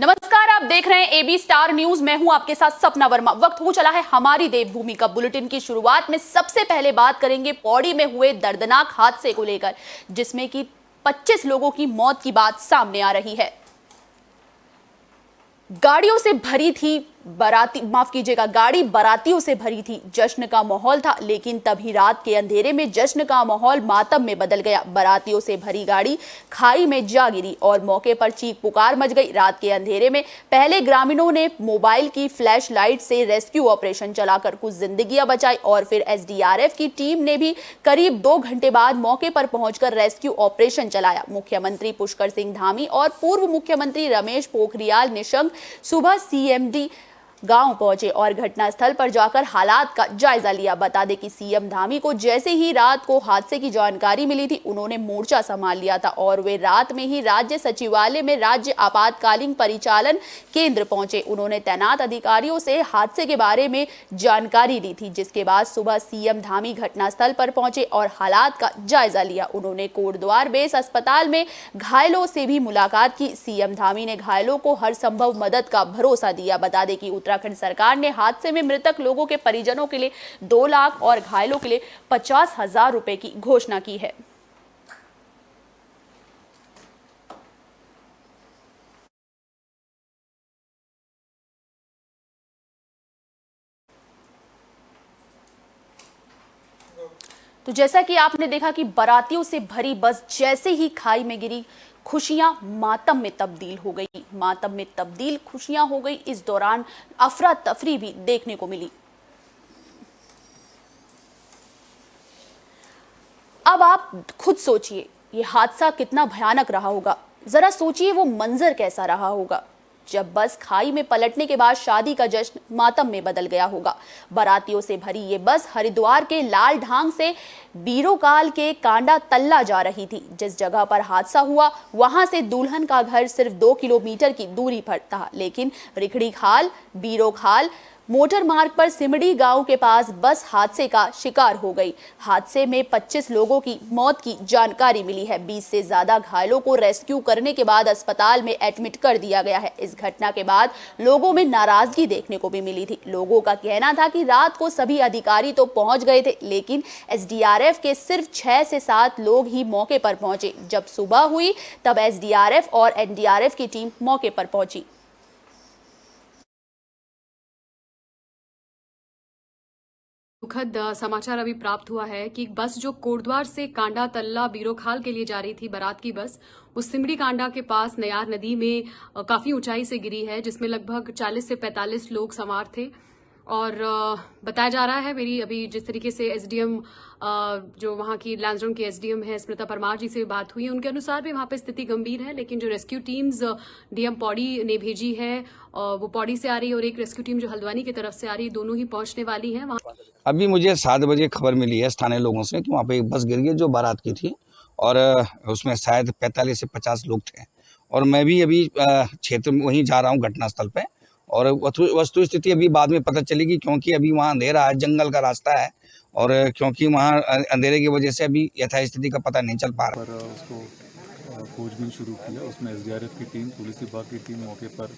नमस्कार, आप देख रहे हैं एबी स्टार न्यूज। मैं हूं आपके साथ सपना वर्मा। वक्त हो चला है हमारी देवभूमि का। बुलेटिन की शुरुआत में सबसे पहले बात करेंगे पौड़ी में हुए दर्दनाक हादसे को लेकर, जिसमें कि 25 लोगों की मौत की बात सामने आ रही है। गाड़ियों से भरी थी गाड़ी बारातियों से भरी थी। जश्न का माहौल था, लेकिन तभी रात के अंधेरे में जश्न का माहौल मातम में बदल गया। बारातियों से भरी गाड़ी खाई में जा गिरी और मौके पर चीख पुकार मच गई। रात के अंधेरे में पहले ग्रामीणों ने मोबाइल की फ्लैश लाइट से रेस्क्यू ऑपरेशन चलाकर कुछ जिंदगियां बचाई और फिर एसडीआरएफ की टीम ने भी करीब 2 घंटे बाद मौके पर पहुंचकर रेस्क्यू ऑपरेशन चलाया। मुख्यमंत्री पुष्कर सिंह धामी और पूर्व मुख्यमंत्री रमेश पोखरियाल निशंक सुबह सीएमडी गांव पहुंचे और घटनास्थल पर जाकर हालात का जायजा लिया। बता दें कि सीएम धामी को जैसे ही रात को हादसे की जानकारी मिली थी, उन्होंने मोर्चा संभाल लिया था और वे रात में ही राज्य सचिवालय में राज्य आपातकालीन परिचालन केंद्र पहुंचे। उन्होंने तैनात अधिकारियों से हादसे के बारे में जानकारी ली थी, जिसके बाद सुबह सीएम धामी घटनास्थल पर पहुंचे और हालात का जायजा लिया। उन्होंने कोटद्वार बेस अस्पताल में घायलों से भी मुलाकात की। सीएम धामी ने घायलों को हर संभव मदद का भरोसा दिया। बता दें कि उत्तराखंड सरकार ने हादसे में मृतक लोगों के परिजनों के लिए 2 लाख और घायलों के लिए 50,000 रुपए की घोषणा की है। तो जैसा कि आपने देखा कि बारातियों से भरी बस जैसे ही खाई में गिरी, खुशियां मातम में तब्दील हो गई। मातम में तब्दील खुशियां हो गई। इस दौरान अफरा तफरी भी देखने को मिली। अब आप खुद सोचिए, ये हादसा कितना भयानक रहा होगा। जरा सोचिए वो मंजर कैसा रहा होगा जब बस खाई में पलटने के बाद शादी का जश्न मातम में बदल गया होगा। बारातियों से भरी ये बस हरिद्वार के लाल ढांग से बीरोकाल के कांडा तल्ला जा रही थी। जिस जगह पर हादसा हुआ, वहां से दुल्हन का घर सिर्फ 2 किलोमीटर की दूरी पर था, लेकिन रिखड़ी खाल बीरोखाल मोटर मार्ग पर सिमड़ी गांव के पास बस हादसे का शिकार हो गई। हादसे में 25 लोगों की मौत की जानकारी मिली है। 20 से ज्यादा घायलों को रेस्क्यू करने के बाद अस्पताल में एडमिट कर दिया गया है। इस घटना के बाद लोगों में नाराजगी देखने को भी मिली थी। लोगों का कहना था कि रात को सभी अधिकारी तो पहुंच गए थे, लेकिन एसडीआरएफ के सिर्फ 6 से 7 लोग ही मौके पर पहुंचे। जब सुबह हुई तब एसडीआरएफ और एनडीआरएफ की टीम मौके पर पहुंची। दुखद समाचार अभी प्राप्त हुआ है कि बस जो कोटद्वार से कांडा तल्ला बीरोखाल के लिए जा रही थी, बारात की बस, उस सिमड़ी कांडा के पास नयार नदी में काफी ऊंचाई से गिरी है, जिसमें लगभग 40 से 45 लोग सवार थे। और बताया जा रहा है, मेरी अभी जिस तरीके से एसडीएम जो वहां की लैंसडाउन की एसडीएम है स्मृता परमार जी से बात हुई, उनके अनुसार भी वहां पे स्थिति गंभीर है, लेकिन जो रेस्क्यू टीम्स डीएम पौड़ी ने भेजी है वो पौड़ी से आ रही है और एक रेस्क्यू टीम जो हल्द्वानी की तरफ से आ रही है, दोनों ही पहुंचने वाली है वहां। अभी मुझे 7 बजे खबर मिली है स्थानीय लोगों से कि वहाँ पे एक बस गिर गई जो बारात की थी और उसमें शायद 45 से 50 लोग थे। और मैं भी अभी क्षेत्र में वहीं जा रहा हूँ घटनास्थल पे, और वस्तु स्थिति अभी बाद में पता चलेगी, क्योंकि अभी वहाँ अंधेरा है, जंगल का रास्ता है, और क्योंकि वहाँ अंधेरे की वजह से अभी यथास्थिति का पता नहीं चल पा रहा। पर उसको खोजबीन शुरू किया, उसमें एसडीआरएफ की टीम, पुलिस विभाग की टीम मौके पर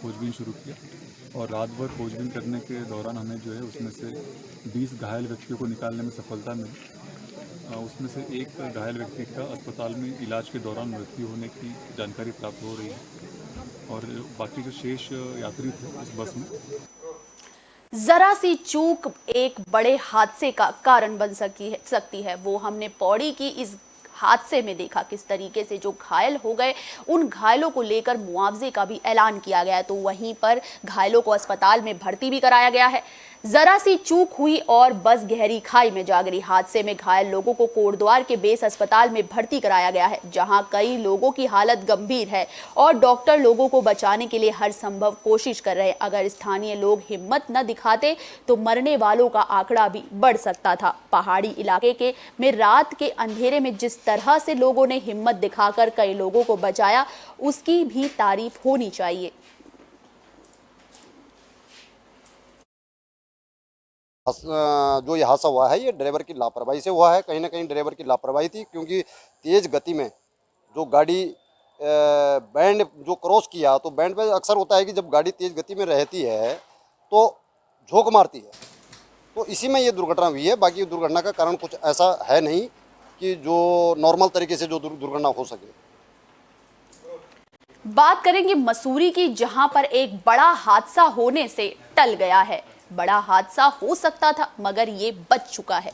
खोजबीन शुरू किया और रात भर खोजबीन करने के दौरान हमें जो है उसमें से 20 घायल व्यक्तियों को निकालने में सफलता मिली। उसमें से एक घायल व्यक्ति का अस्पताल में इलाज के दौरान मृत्यु होने की जानकारी प्राप्त हो रही है और बाकी जो शेष यात्री थे उस बस में। जरा सी चूक एक बड़े हादसे का कारण बन सकती है। वो हमने पौड़ी की इस हादसे में देखा, किस तरीके से जो घायल हो गए, उन घायलों को लेकर मुआवजे का भी ऐलान किया गया, तो वहीं पर घायलों को अस्पताल में भर्ती भी कराया गया है। जरा सी चूक हुई और बस गहरी खाई में जा गिरी। हादसे में घायल लोगों को कोटद्वार के बेस अस्पताल में भर्ती कराया गया है, जहां कई लोगों की हालत गंभीर है और डॉक्टर लोगों को बचाने के लिए हर संभव कोशिश कर रहे हैं। अगर स्थानीय लोग हिम्मत न दिखाते तो मरने वालों का आंकड़ा भी बढ़ सकता था। पहाड़ी इलाके में रात के अंधेरे में जिस तरह से लोगों ने हिम्मत दिखाकर कई लोगों को बचाया, उसकी भी तारीफ होनी चाहिए। जो ये हादसा हुआ है, ये ड्राइवर की लापरवाही से हुआ है। कहीं ना कहीं ड्राइवर की लापरवाही थी, क्योंकि तेज़ गति में जो गाड़ी बैंड जो क्रॉस किया, तो बैंड पे अक्सर होता है कि जब गाड़ी तेज़ गति में रहती है तो झोंक मारती है, तो इसी में ये दुर्घटना हुई है। बाकी दुर्घटना का कारण कुछ ऐसा है नहीं कि जो नॉर्मल तरीके से जो दुर्घटना हो सके। बात करेंगे मसूरी की, जहां पर एक बड़ा हादसा होने से टल गया है। बड़ा हादसा हो सकता था मगर ये बच चुका है।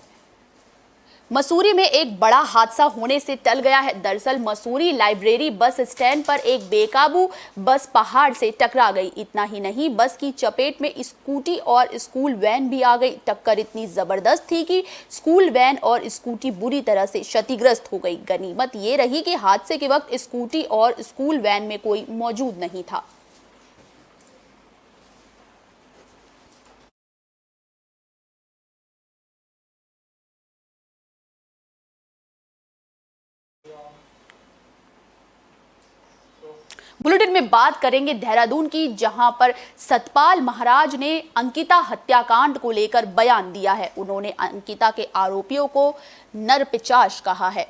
मसूरी में एक बड़ा हादसा होने से टल गया है। दरअसल मसूरी लाइब्रेरी बस स्टैंड पर एक बेकाबू बस पहाड़ से टकरा गई। इतना ही नहीं, बस की चपेट में स्कूटी और स्कूल वैन भी आ गई। टक्कर इतनी जबरदस्त थी कि स्कूल वैन और स्कूटी बुरी तरह से क्षतिग्रस्त हो गई। गनीमत ये रही कि हादसे के वक्त स्कूटी और स्कूल वैन में कोई मौजूद नहीं था। बुलेटिन में बात करेंगे देहरादून की, जहां पर सतपाल महाराज ने अंकिता हत्याकांड को लेकर बयान दिया है। उन्होंने अंकिता के आरोपियों को नरपिशाच कहा है।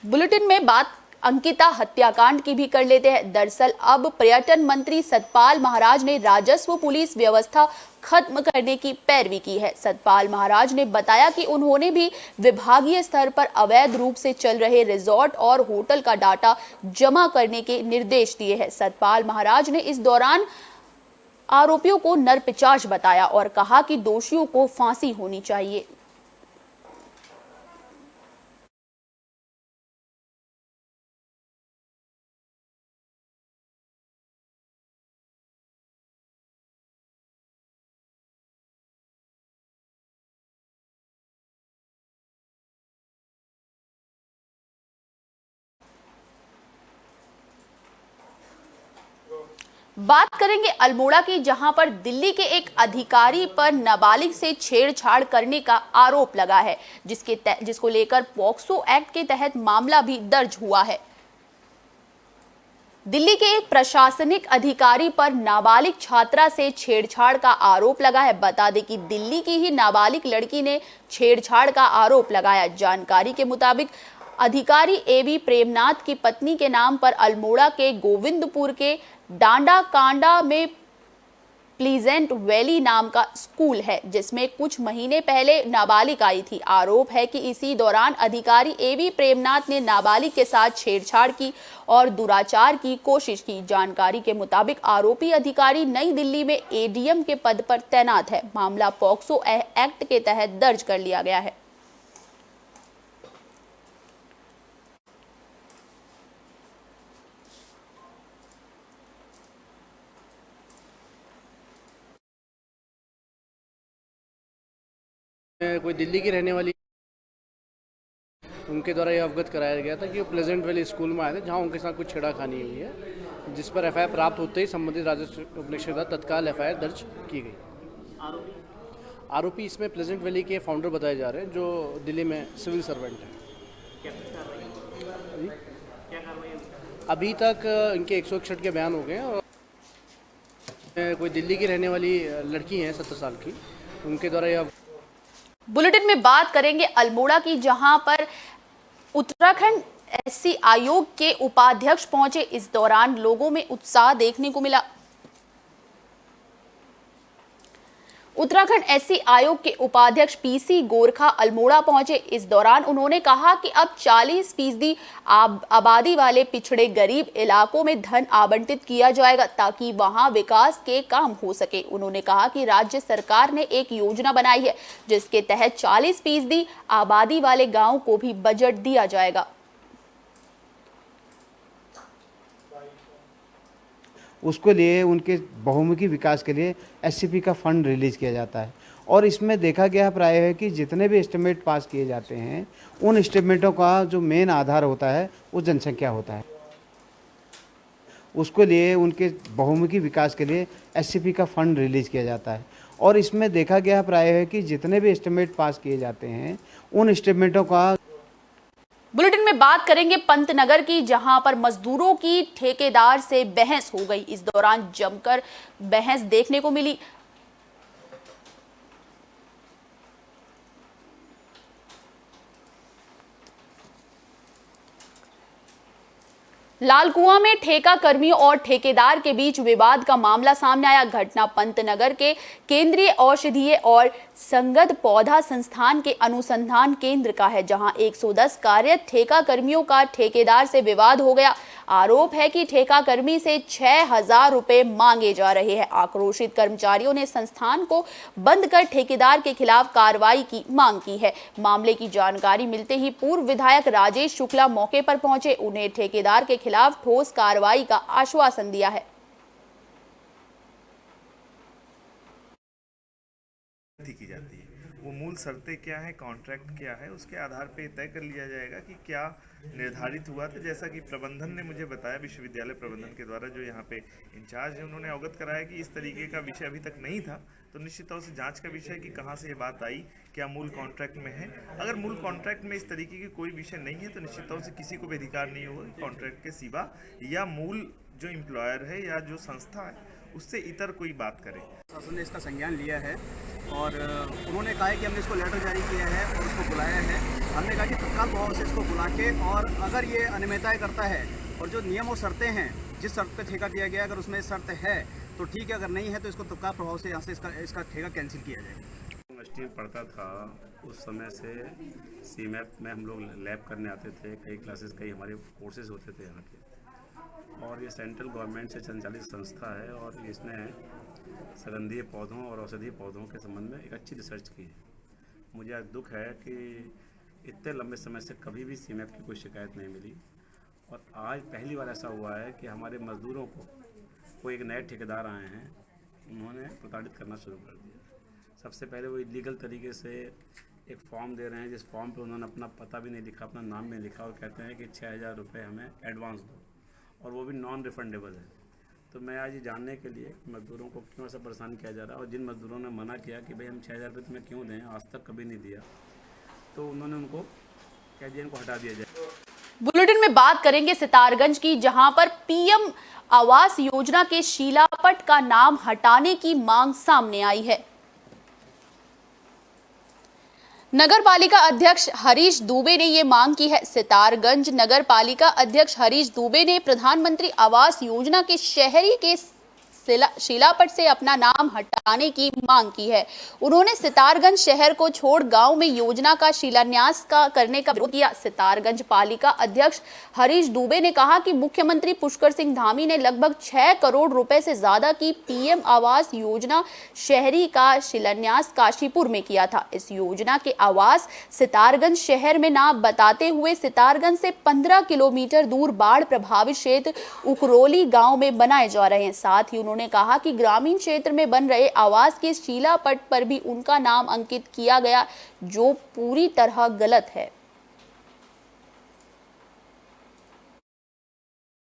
बुलेटिन में बात अंकिता हत्याकांड की भी कर लेते हैं। दरअसल अब पर्यटन मंत्री सतपाल महाराज ने राजस्व पुलिस व्यवस्था खत्म करने की पैरवी की है। सतपाल महाराज ने बताया कि उन्होंने भी विभागीय स्तर पर अवैध रूप से चल रहे रिजॉर्ट और होटल का डाटा जमा करने के निर्देश दिए हैं। सतपाल महाराज ने इस दौरान आरोपियों को नरपिशाच बताया और कहा कि दोषियों को फांसी होनी चाहिए। बात करेंगे अल्मोड़ा की, जहां पर दिल्ली के एक अधिकारी पर नाबालिग से छेड़छाड़ करने का आरोप लगा है, जिसको लेकर पॉक्सो एक्ट के तहत मामला भी दर्ज हुआ है। दिल्ली के एक प्रशासनिक अधिकारी पर नाबालिग छात्रा से छेड़छाड़ का आरोप लगा है। बता दें कि दिल्ली की ही नाबालिग लड़की ने छेड़छाड़ का आरोप लगाया। जानकारी के मुताबिक अधिकारी एवी प्रेमनाथ की पत्नी के नाम पर अल्मोड़ा के गोविंदपुर के डांडा कांडा में प्लीजेंट वैली नाम का स्कूल है, जिसमें कुछ महीने पहले नाबालिग आई थी। आरोप है कि इसी दौरान अधिकारी एवी प्रेमनाथ ने नाबालिग के साथ छेड़छाड़ की और दुराचार की कोशिश की। जानकारी के मुताबिक आरोपी अधिकारी नई दिल्ली में एडीएम के पद पर तैनात है। मामला पॉक्सो एक्ट के तहत दर्ज कर लिया गया है। कोई दिल्ली की रहने वाली, उनके द्वारा यह अवगत कराया गया था कि वो प्लेजेंट वैली स्कूल में आए थे, जहां उनके साथ कुछ छेड़खानी हुई है, जिस पर एफआईआर प्राप्त होते ही संबंधित राजस्व उपनिरीक्षक द्वारा तत्काल एफआईआर दर्ज की गई। आरोपी इसमें प्लेजेंट वैली के फाउंडर बताए जा रहे हैं, जो दिल्ली में सिविल सर्वेंट हैं। अभी तक इनके 161 के बयान हो गए हैं। और कोई दिल्ली की रहने वाली लड़की हैं 17 साल की, उनके द्वारा यह। बुलेटिन में बात करेंगे अल्मोड़ा की, जहां पर उत्तराखंड एससी आयोग के उपाध्यक्ष पहुंचे। इस दौरान लोगों में उत्साह देखने को मिला। उत्तराखंड एससी आयोग के उपाध्यक्ष पीसी गोरखा अल्मोड़ा पहुंचे। इस दौरान उन्होंने कहा कि अब 40% आबादी वाले पिछड़े गरीब इलाकों में धन आवंटित किया जाएगा, ताकि वहां विकास के काम हो सके। उन्होंने कहा कि राज्य सरकार ने एक योजना बनाई है, जिसके तहत 40% आबादी वाले गांवों को भी बजट दिया जाएगा। उसके लिए उनके बहुमुखी विकास के लिए एससीपी का फंड रिलीज़ किया जाता है। और इसमें देखा गया प्राय है कि जितने भी एस्टिमेट पास किए जाते हैं, उन एस्टिमेटों का जो मेन आधार होता है वो जनसंख्या होता है। उसके लिए उनके बहुमुखी विकास के लिए एससीपी का फंड रिलीज़ किया जाता है। और इसमें देखा गया प्राय है कि जितने भी एस्टिमेट पास किए जाते हैं, उन एस्टिमेटों का। बुलेटिन में बात करेंगे पंतनगर की, जहां पर मजदूरों की ठेकेदार से बहस हो गई। इस दौरान जमकर बहस देखने को मिली। लालकुआं में ठेका कर्मियों और ठेकेदार के बीच विवाद का मामला सामने आया। घटना पंतनगर के केंद्रीय औषधीय और संगत पौधा संस्थान के अनुसंधान केंद्र का है, जहां 110 कार्यरत ठेका कर्मियों का ठेकेदार से विवाद हो गया। आरोप है कि ठेका कर्मी से 6,000 रुपए मांगे जा रहे हैं। आक्रोशित कर्मचारियों ने संस्थान को बंद कर ठेकेदार के खिलाफ कार्रवाई की मांग की है। मामले की जानकारी मिलते ही पूर्व विधायक राजेश शुक्ला मौके पर पहुंचे। उन्हें ठेकेदार के खिलाफ ठोस कार्रवाई का आश्वासन दिया है। की जाती है वो मूल शर्तें क्या है, कॉन्ट्रैक्ट क्या है, उसके आधार पे तय कर लिया जाएगा कि क्या निर्धारित हुआ था। जैसा कि प्रबंधन ने मुझे बताया, विश्वविद्यालय प्रबंधन के द्वारा जो यहाँ पे इंचार्ज है, उन्होंने अवगत कराया कि इस तरीके का विषय अभी तक नहीं था। तो निश्चित तौर से जांच का विषय कि कहाँ से ये बात आई, क्या मूल कॉन्ट्रैक्ट में है। अगर मूल कॉन्ट्रैक्ट में इस तरीके की कोई विषय नहीं है तो निश्चित तौर से किसी को भी अधिकार नहीं होगा कॉन्ट्रैक्ट के सिवा या मूल जो एम्प्लॉयर है या जो संस्था है उससे इतर कोई बात करे। शासन ने इसका संज्ञान लिया है और उन्होंने कहा है कि हमने इसको लेटर जारी किया है और उसको बुलाया है। हमने कहा कि तत्काल प्रभाव से इसको बुला के, और अगर ये अनियमितताएं करता है और जो नियम और शर्तें हैं, जिस शर्त पे ठेका दिया गया, अगर उसमें शर्त है तो ठीक है, अगर नहीं है तो इसको तत्काल प्रभाव से यहाँ से इसका ठेका कैंसिल किया जाएगा। यूनिवर्सिटी में पढ़ता था उस समय से सीमैप में हम लोग लैब करने आते थे, कई क्लासेस, कई हमारे कोर्सेज होते थे यहाँ के। और ये सेंट्रल गवर्नमेंट से संचालित संस्था है और इसने सुगंधीय पौधों और औषधीय पौधों के संबंध में एक अच्छी रिसर्च की है। मुझे आज दुख है कि इतने लंबे समय से कभी भी सीमैप की कोई शिकायत नहीं मिली और आज पहली बार ऐसा हुआ है कि हमारे मजदूरों को कोई एक नए ठेकेदार आए हैं, उन्होंने प्रताड़ित करना शुरू कर दिया। सबसे पहले वो इलीगल तरीके से एक फॉर्म दे रहे हैं, जिस फॉर्म पे उन्होंने अपना पता भी नहीं लिखा, अपना नाम भी नहीं लिखा, और कहते हैं कि 6,000 रुपये हमें एडवांस दो, और वो भी नॉन रिफंडेबल है। तो मैं आज ये जानने के लिए मजदूरों को क्यों ऐसा परेशान किया जा रहा है, और जिन मजदूरों ने मना किया कि भाई हम 6,000 रुपये तुम्हें क्यों दें, आज तक कभी नहीं दिया, तो उन्होंने उनको कह दिया इनको हटा दिया जाए। बुलेटिन में बात करेंगे सितारगंज की, जहां पर पीएम आवास योजना के शिलापट का नाम हटाने की मांग सामने आई है। नगर पालिका अध्यक्ष हरीश दुबे ने ये मांग की है। सितारगंज नगर पालिका अध्यक्ष हरीश दुबे ने प्रधानमंत्री आवास योजना के शहरी के शिलापट से अपना नाम हटाने की मांग की है। उन्होंने सितारगंज शहर को छोड़ गांव में योजना का शिलान्यास करने का विरोध किया। सितारगंज पालिका अध्यक्ष हरीश दुबे ने कहा कि मुख्यमंत्री पुष्कर सिंह धामी ने लगभग 6 करोड़ रुपए से ज्यादा की पीएम आवास योजना शहरी का शिलान्यास काशीपुर में किया था। इस योजना के आवास सितारगंज शहर में ना बताते हुए सितारगंज से 15 किलोमीटर दूर बाढ़ प्रभावित क्षेत्र उकरोली गांव में बनाए जा रहे हैं। साथ ही उन्होंने कहा कि ग्रामीण क्षेत्र में बन रहे आवास के शिलापट पर भी उनका नाम अंकित किया गया, जो पूरी तरह गलत है।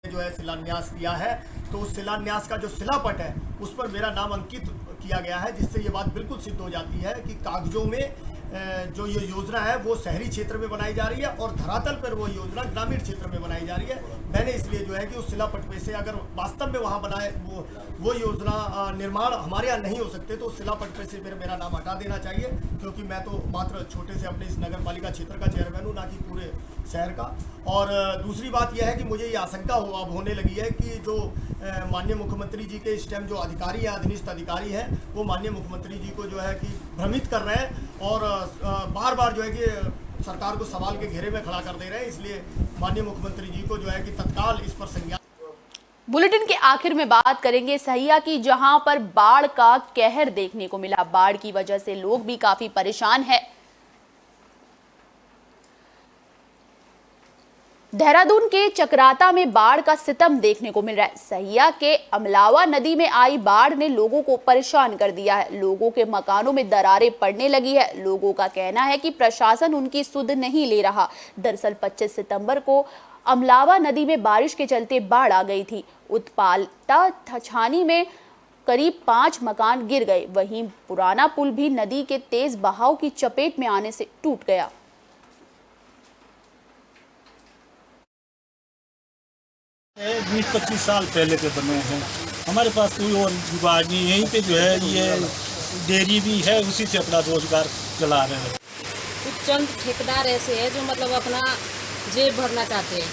जो है शिलान्यास किया है, तो उस शिलान्यास का जो शिलापट है उस पर मेरा नाम अंकित किया गया है, जिससे ये बात बिल्कुल सिद्ध हो जाती है कि कागजों में जो ये योजना है वो शहरी क्षेत्र में बनाई जा रही है और धरातल पर वो योजना ग्रामीण क्षेत्र में बनाई जा रही है। मैंने इसलिए जो है कि उस शिलापट पे से अगर वास्तव में वहाँ बनाए वो योजना निर्माण हमारे यहाँ नहीं हो सकते, तो उस शिलापट पे से मेरा नाम हटा देना चाहिए, क्योंकि मैं तो मात्र छोटे से अपने इस नगर पालिका क्षेत्र का चेयरमैन हूँ, ना कि पूरे शहर का। और दूसरी बात यह है कि मुझे ये आशंका अब होने लगी है कि जो माननीय मुख्यमंत्री जी के इस टाइम जो अधिकारी हैं, अधीनस्थ अधिकारी हैं, वो माननीय मुख्यमंत्री जी को जो है कि भ्रमित कर रहे हैं और बार बार जो है कि सरकार को सवाल के घेरे में खड़ा कर दे रहे हैं। इसलिए माननीय मुख्यमंत्री जी को जो है कि तत्काल इस पर संज्ञान। बुलेटिन के आखिर में बात करेंगे सहिया की, जहां पर बाढ़ का कहर देखने को मिला। बाढ़ की वजह से लोग भी काफी परेशान हैं। देहरादून के चक्राता में बाढ़ का सितम देखने को मिल रहा है। सहिया के अमलावा नदी में आई बाढ़ ने लोगों को परेशान कर दिया है। लोगों के मकानों में दरारें पड़ने लगी है। लोगों का कहना है कि प्रशासन उनकी सुध नहीं ले रहा। दरअसल 25 सितंबर को अमलावा नदी में बारिश के चलते बाढ़ आ गई थी। उत्पालता छानी में करीब 5 मकान गिर गए। वहीं पुराना पुल भी नदी के तेज बहाव की चपेट में आने से टूट गया। है 20-25 साल पहले के बने हैं। हमारे पास कोई और जुगाड़ नहीं, यहीं पे जो है ये डेयरी भी है, उसी से अपना रोजगार चला रहे हैं। कुछ चंद ठेकेदार ऐसे हैं जो मतलब अपना जेब भरना चाहते हैं,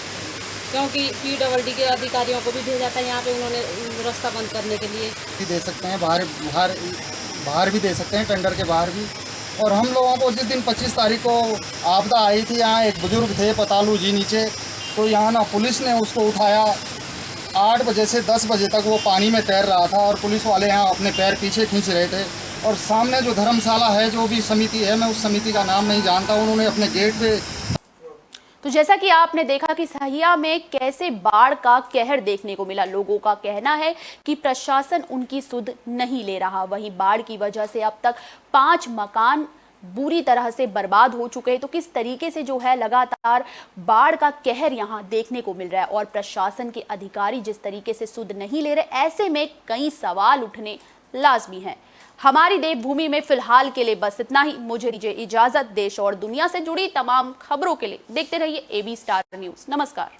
क्योंकि PWD के अधिकारियों को भी भेजा था यहाँ पे, उन्होंने रास्ता बंद करने के लिए भी दे सकते हैं, बाहर भी दे सकते हैं, टेंडर के बाहर भी। और हम लोगों को जिस दिन 25 तारीख को आपदा आई थी, यहाँ एक बुजुर्ग थे पतालू जी नीचे, तो यहाँ ना पुलिस ने उसको उठाया। 8 बजे से 10 बजे तक वो पानी में तैर रहा था और पुलिस वाले यहाँ अपने पैर पीछे खींच रहे थे। और सामने जो धर्मशाला है, जो भी समिति है, मैं उस समिति का नाम नहीं जानता, उन्होंने अपने गेट पे। तो जैसा कि आपने देखा कि सहिया में कैसे बाढ़ का कहर देखने को मिला। लोगों का कहना है कि प्रशासन उनकी सुध नहीं ले रहा। वहीं बाढ़ की वजह से अब तक 5 मकान बुरी तरह से बर्बाद हो चुके हैं। तो किस तरीके से जो है लगातार बाढ़ का कहर यहाँ देखने को मिल रहा है और प्रशासन के अधिकारी जिस तरीके से सुध नहीं ले रहे, ऐसे में कई सवाल उठने लाजमी हैं। हमारी देवभूमि में फिलहाल के लिए बस इतना ही। मुझे दीजिए इजाजत। देश और दुनिया से जुड़ी तमाम खबरों के लिए देखते रहिए AB स्टार न्यूज़। नमस्कार।